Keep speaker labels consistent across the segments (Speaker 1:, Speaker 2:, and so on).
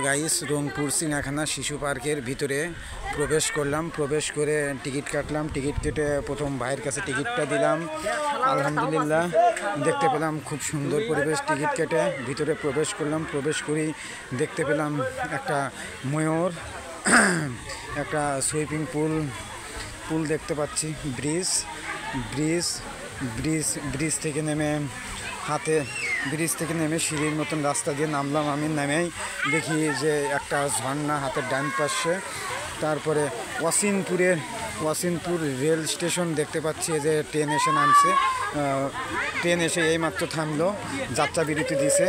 Speaker 1: Guys, Rangpur চিড়িয়াখানা শিশু পার্কের ভিতরে প্রবেশ করলাম। প্রবেশ করে টিকিট কাটলাম। টিকিট কেটে প্রথম ভাইয়ের কাছে টিকিটটা দিলাম। আলহামদুলিল্লাহ দেখতে পেলাম খুব সুন্দর পরিবেশ। টিকিট কেটে ভিতরে প্রবেশ করলাম। প্রবেশ করেই দেখতে পেলাম একটা ময়ূর, একটা সুইমিং পুল দেখতে পাচ্ছি, ব্রিজ থেকে নেমে সিঁড়ির মতন রাস্তা দিয়ে নামলাম। আমি নেমেই দেখি যে একটা ঝর্ণা হাতের ডান পাশে। তারপরে ওয়াসিনপুর রেল স্টেশন দেখতে পাচ্ছি, যে ট্রেন এসে নামছে। ট্রেন এসে এইমাত্র থামলো, যাত্রা বিরতি দিছে।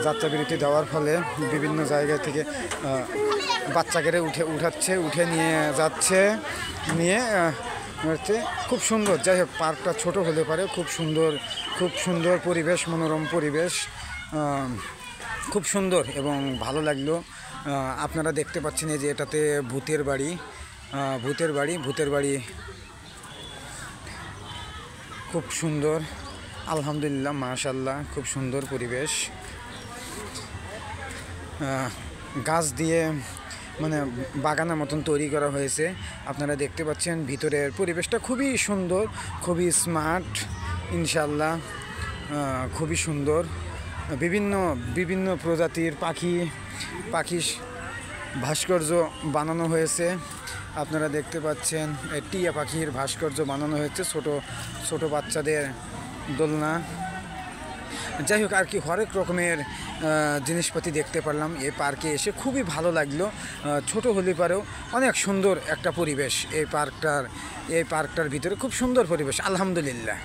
Speaker 1: যাত্রা বিরতি দেওয়ার ফলে বিভিন্ন জায়গা থেকে বাচ্চাকে উঠে নিয়ে যাচ্ছে। হচ্ছে খুব সুন্দর। যাই হোক, পার্কটা ছোট হলে পারে খুব সুন্দর পরিবেশ, মনোরম পরিবেশ, খুব সুন্দর এবং ভালো লাগলো। আপনারা দেখতে পাচ্ছেন যে এটাতে ভূতের বাড়ি খুব সুন্দর। আলহামদুলিল্লাহ, মাশাআল্লাহ, খুব সুন্দর পরিবেশ। গাছ দিয়ে মানে বাগানের মতন তৈরি করা হয়েছে। আপনারা দেখতে পাচ্ছেন ভিতরের পরিবেশটা খুবই সুন্দর, খুবই স্মার্ট, ইনশাআল্লাহ খুবই সুন্দর। বিভিন্ন প্রজাতির পাখি ভাস্কর্য বানানো হয়েছে। আপনারা দেখতে পাচ্ছেন টিয়া পাখির ভাস্কর্য বানানো হয়েছে, ছোট বাচ্চাদের দোলনা। যাই হোক, আর কি হরেক রকমের জিনিসপাতি দেখতে পারলাম এই পার্কে এসে। খুবই ভালো লাগলো। ছোট হলে পারেও অনেক সুন্দর একটা পরিবেশ এই পার্কটার ভিতরে, খুব সুন্দর পরিবেশ, আলহামদুলিল্লাহ।